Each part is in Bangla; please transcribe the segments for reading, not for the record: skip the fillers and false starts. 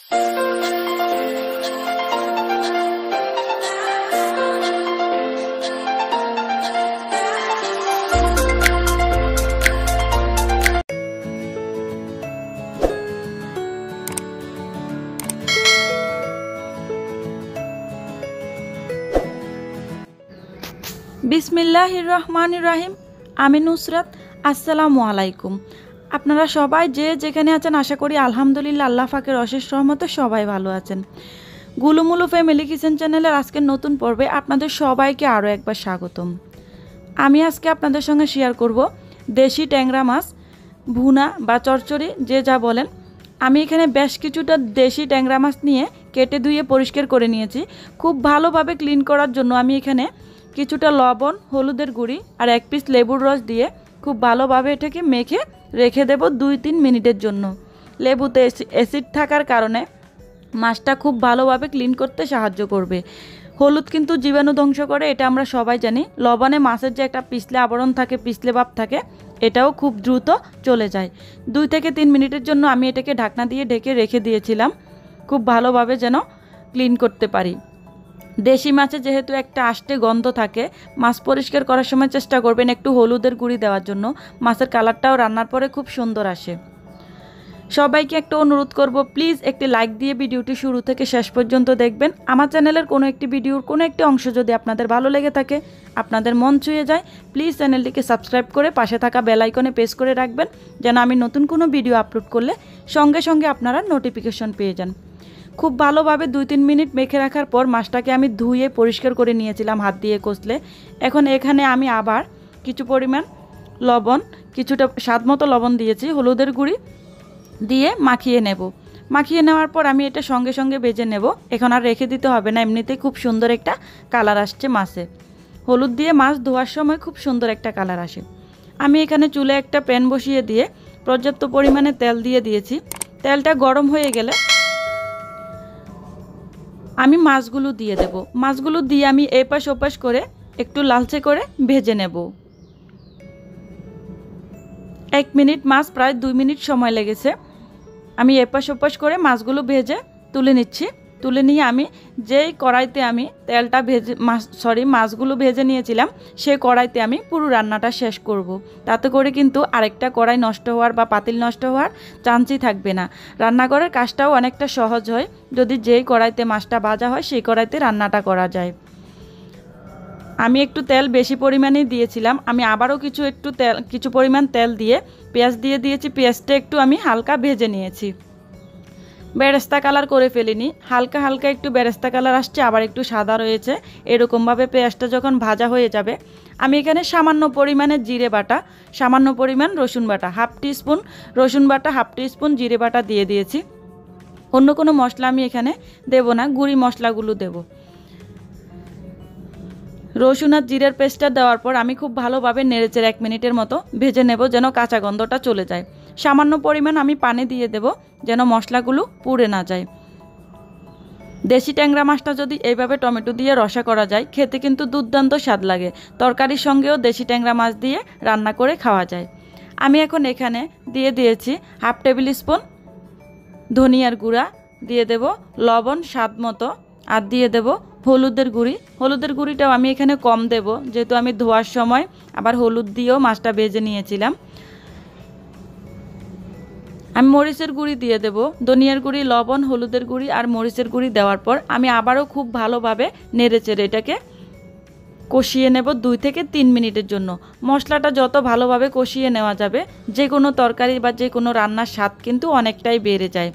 বিসমিল্লাহির রহমানির রহিম। আমি নুসরাত। আসসালামু আলাইকুম। আপনারা সবাই যে যেখানে আছেন আশা করি আলহামদুলিল্লাহ আল্লাহ পাকের অশেষ রহমতে সবাই ভালো আছেন। গুলুমুলু ফ্যামিলি কিচেন চ্যানেলের আজকের নতুন পর্বে আপনাদের সবাইকে আরও একবার স্বাগতম। আমি আজকে আপনাদের সঙ্গে শেয়ার করব দেশি ট্যাংরা মাছ ভুনা বা চচ্চড়ি যে যা বলেন। আমি এখানে বেশ কিছুটা দেশি ট্যাংরা মাছ নিয়ে কেটে ধুয়ে পরিষ্কার করে নিয়েছি। খুব ভালোভাবে ক্লিন করার জন্য আমি এখানে কিছুটা লবণ, হলুদের গুঁড়ি আর এক পিস লেবুর রস দিয়ে খুব ভালোভাবে এটাকে মেখে রেখে দেব 2-3 মিনিটের জন্য। লেবুতে অ্যাসিড থাকার কারণে মাছটা খুব ভালোভাবে ক্লিন করতে সাহায্য করবে। হলুদ কিন্তু জীবাণু ধ্বংস করে, এটা আমরা সবাই জানি। লবণে মাছের যে একটা পিছলে আবরণ থাকে, পিছলে ভাব থাকে, এটাও খুব দ্রুত চলে যায়। 2 থেকে 3 মিনিটের জন্য আমি এটাকে ঢাকনা দিয়ে ঢেকে রেখে দিয়েছিলাম খুব ভালোভাবে যেন ক্লিন করতে পারি। দেশি মাছে যেহেতু একটা আষ্টে গন্ধ থাকে, মাছ পরিষ্কার করার সময় চেষ্টা করবেন একটু হলুদের গুঁড়ি দেওয়ার জন্য। মাছের কালারটাও রান্নার পরে খুব সুন্দর আসে। সবাইকে একটা অনুরোধ করব, প্লিজ একটি লাইক দিয়ে ভিডিওটি শুরু থেকে শেষ পর্যন্ত দেখবেন। আমার চ্যানেলের কোনো একটি ভিডিওর কোনো একটি অংশ যদি আপনাদের ভালো লেগে থাকে, আপনাদের মন ছুঁয়ে যায়, প্লিজ চ্যানেলটিকে সাবস্ক্রাইব করে পাশে থাকা বেল আইকনে প্রেস করে রাখবেন, যেন আমি নতুন কোনো ভিডিও আপলোড করলে সঙ্গে সঙ্গে আপনারা নোটিফিকেশন পেয়ে যান। খুব ভালোভাবে 2-3 মিনিট মেখে রাখার পর মাছটাকে আমি ধুয়ে পরিষ্কার করে নিয়েছিলাম হাত দিয়ে কষলে। এখন এখানে আমি আবার কিছু পরিমাণ লবণ, কিছুটা স্বাদ মতো লবণ দিয়েছি, হলুদের গুঁড়ি দিয়ে মাখিয়ে নেব। মাখিয়ে নেওয়ার পর আমি এটা সঙ্গে সঙ্গে ভেজে নেব। এখন আর রেখে দিতে হবে না, এমনিতেই খুব সুন্দর একটা কালার আসছে মাছে। হলুদ দিয়ে মাছ ধোয়ার সময় খুব সুন্দর একটা কালার আসে। আমি এখানে চুলে একটা প্যান বসিয়ে দিয়ে পর্যাপ্ত পরিমাণে তেল দিয়ে দিয়েছি। তেলটা গরম হয়ে গেলে আমি মাছগুলো দিয়ে দেব। মাছগুলো দিয়ে আমি এপাশ ওপাশ করে একটু লালচে করে ভেজে নেব। 1 মিনিট, মাছ প্রায় 2 মিনিট সময় লেগেছে। আমি এপাশ ওপাশ করে মাছগুলো ভেজে তুলে নিচ্ছি। তুলে নিয়ে আমি যেই কড়াইতে আমি তেলটা মাছগুলো ভেজে নিয়েছিলাম, সেই কড়াইতে আমি পুরো রান্নাটা শেষ করব। তাতে করে কিন্তু আরেকটা কড়াই নষ্ট হওয়ার বা পাতিল নষ্ট হওয়ার চান্সই থাকবে না। রান্নাঘরের কাজটাও অনেকটা সহজ হয় যদি যেই কড়াইতে মাছটা ভাজা হয় সেই কড়াইতে রান্নাটা করা যায়। আমি একটু তেল বেশি পরিমাণেই দিয়েছিলাম। আমি আবারও কিছু পরিমাণ তেল দিয়ে পেঁয়াজ দিয়ে দিয়েছি। পেঁয়াজটা একটু আমি হালকা ভেজে নিয়েছি, বেরেস্তা কালার করে ফেলিনি। হালকা হালকা একটু বেরেস্তা কালার আসছে, আবার একটু সাদা রয়েছে। এরকমভাবে পেঁয়াজটা যখন ভাজা হয়ে যাবে, আমি এখানে সামান্য পরিমাণে জিরে বাটা, সামান্য পরিমাণ রসুন বাটা, 1/2 টিস্পুন রসুন বাটা, 1/2 টিস্পুন জিরে বাটা দিয়ে দিয়েছি। অন্য কোনো মশলা আমি এখানে দেব না, গুঁড়ি মশলাগুলো দেব। রসুন আর জিরের পেস্টটা দেওয়ার পর আমি খুব ভালোভাবে নেড়েচেড়ে 1 মিনিটের মতো ভেজে নেব, যেন কাঁচা গন্ধটা চলে যায়। সামান্য পরিমাণ আমি পানি দিয়ে দেব, যেন মশলাগুলো পুড়ে না যায়। দেশি ট্যাংরা মাছটা যদি এইভাবে টমেটো দিয়ে রসা করা যায়, খেতে কিন্তু দুর্দান্ত স্বাদ লাগে। তরকারির সঙ্গেও দেশি ট্যাংরা মাছ দিয়ে রান্না করে খাওয়া যায়। আমি এখন এখানে দিয়ে দিয়েছি 1/2 টেবিল স্পুন ধনিয়ার গুঁড়া, দিয়ে দেব লবণ স্বাদ মতো, আর দিয়ে দেব হলুদের গুঁড়ি। হলুদের গুঁড়িটাও আমি এখানে কম দেব, যেহেতু আমি ধোয়ার সময় আবার হলুদ দিয়েও মাছটা ভেজে নিয়েছিলাম। আমি মরিচের গুঁড়ি দিয়ে দেব। ধনিয়ার গুঁড়ি, লবণ, হলুদের গুঁড়ি আর মরিচের গুঁড়ি দেওয়ার পর আমি আবারও খুব ভালোভাবে নেড়েচেড়ে এটাকে কষিয়ে নেব 2 থেকে 3 মিনিটের জন্য। মশলাটা যত ভালোভাবে কষিয়ে নেওয়া যাবে, যে কোনো তরকারি বা যে কোনো রান্নার স্বাদ কিন্তু অনেকটাই বেড়ে যায়।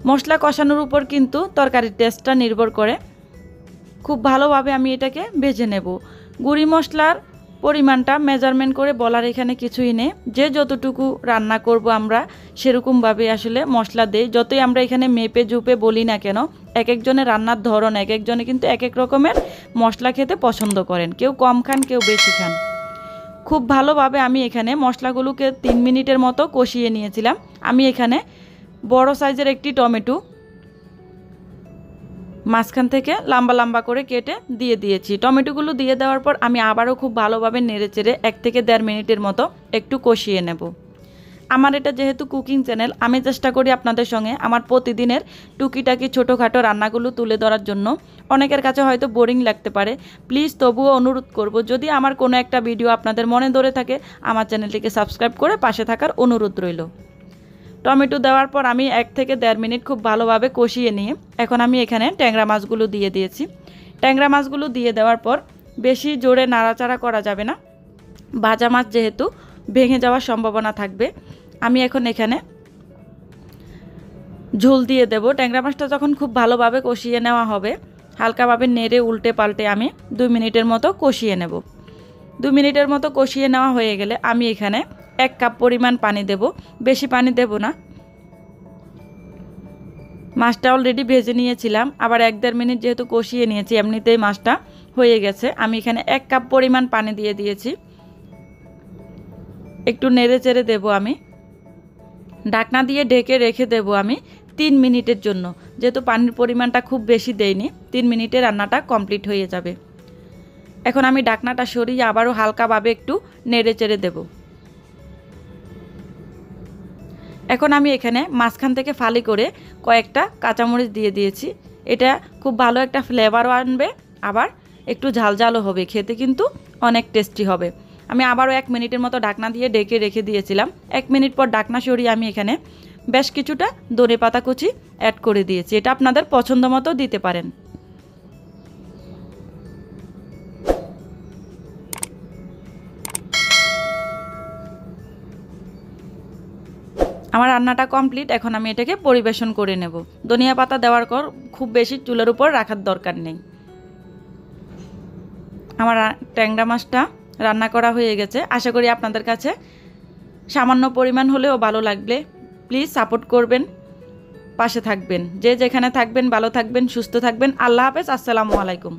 মশলা কষানোর উপর কিন্তু তরকারির টেস্টটা নির্ভর করে। খুব ভালোভাবে আমি এটাকে ভেজে নেব। গুঁড়ি মশলার পরিমাণটা মেজারমেন্ট করে বলার এখানে কিছুই নেই। যে যতটুকু রান্না করব আমরা সেরকমভাবে আসলে মশলা দেই। যতই আমরা এখানে মেপে জুপে বলি না কেন, এক একজনের রান্নার ধরন, এক একজনে কিন্তু এক এক রকমের মশলা খেতে পছন্দ করেন। কেউ কম খান, কেউ বেশি খান। খুব ভালোভাবে আমি এখানে মশলাগুলোকে 3 মিনিটের মতো কষিয়ে নিয়েছিলাম। আমি এখানে বড় সাইজের একটি টমেটো মাঝখান থেকে লম্বা লম্বা করে কেটে দিয়ে দিয়েছি। টমেটোগুলো দিয়ে দেওয়ার পর আমি আবারও খুব ভালোভাবে নেড়েচেড়ে 1 থেকে 1.5 মিনিটের মতো একটু কষিয়ে নেব। আমার এটা যেহেতু কুকিং চ্যানেল, আমি চেষ্টা করি আপনাদের সঙ্গে আমার প্রতিদিনের টুকিটাকি ছোটোখাটো রান্নাগুলো তুলে ধরার জন্য। অনেকের কাছে হয়তো বোরিং লাগতে পারে, প্লিজ তবুও অনুরোধ করব, যদি আমার কোনো একটা ভিডিও আপনাদের মনে ধরে থাকে আমার চ্যানেলটিকে সাবস্ক্রাইব করে পাশে থাকার অনুরোধ রইল। টমেটো দেওয়ার পর আমি 1 থেকে 1.5 মিনিট খুব ভালোভাবে কষিয়ে নিয়ে এখন আমি এখানে ট্যাংরা মাছগুলো দিয়ে দিয়েছি। ট্যাংরা মাছগুলো দিয়ে দেওয়ার পর বেশি জোরে নাড়াচাড়া করা যাবে না, ভাজা মাছ যেহেতু ভেঙে যাওয়ার সম্ভাবনা থাকবে। আমি এখন এখানে ঝোল দিয়ে দেব। ট্যাংরা মাছটা যখন খুব ভালোভাবে কষিয়ে নেওয়া হবে, হালকাভাবে নেড়ে উল্টে পাল্টে আমি 2 মিনিটের মতো কষিয়ে নেব। 2 মিনিটের মতো কষিয়ে নেওয়া হয়ে গেলে আমি এখানে 1 কাপ পরিমাণ পানি দেব, বেশি পানি দেব না। মাছটা অলরেডি ভেজে নিয়েছিলাম, আবার 1-1.5 মিনিট যেহেতু কষিয়ে নিয়েছি, এমনিতেই মাছটা হয়ে গেছে। আমি এখানে 1 কাপ পরিমাণ পানি দিয়ে দিয়েছি। একটু নেড়ে চেড়ে দেবো আমি, ঢাকনা দিয়ে ঢেকে রেখে দেব আমি 3 মিনিটের জন্য। যেহেতু পানির পরিমাণটা খুব বেশি দেইনি, 3 মিনিটে রান্নাটা কমপ্লিট হয়ে যাবে। এখন আমি ঢাকনাটা সরিয়ে আবারও হালকাভাবে একটু নেড়ে চেড়ে দেব। এখন আমি এখানে মাঝখান থেকে ফালি করে কয়েকটা কাঁচামরিচ দিয়ে দিয়েছি। এটা খুব ভালো একটা ফ্লেভারও আনবে, আবার একটু ঝালঝালও হবে, খেতে কিন্তু অনেক টেস্টি হবে। আমি আবারও 1 মিনিটের মতো ঢাকনা দিয়ে ঢেকে রেখে দিয়েছিলাম। 1 মিনিট পর ঢাকনা সরিয়ে আমি এখানে বেশ কিছুটা ধনেপাতা কুচি অ্যাড করে দিয়েছি। এটা আপনাদের পছন্দ মতো দিতে পারেন। আমার রান্নাটা কমপ্লিট, এখন আমি এটাকে পরিবেশন করে নেব। ধনিয়া পাতা দেওয়ার পর খুব বেশি চুলের উপর রাখার দরকার নেই। আমার ট্যাংরা মাছটা রান্না করা হয়ে গেছে। আশা করি আপনাদের কাছে সামান্য পরিমাণ হলেও ভালো লাগবে। প্লিজ সাপোর্ট করবেন, পাশে থাকবেন। যে যেখানে থাকবেন ভালো থাকবেন, সুস্থ থাকবেন। আল্লাহ হাফেজ, আসসালামু আলাইকুম।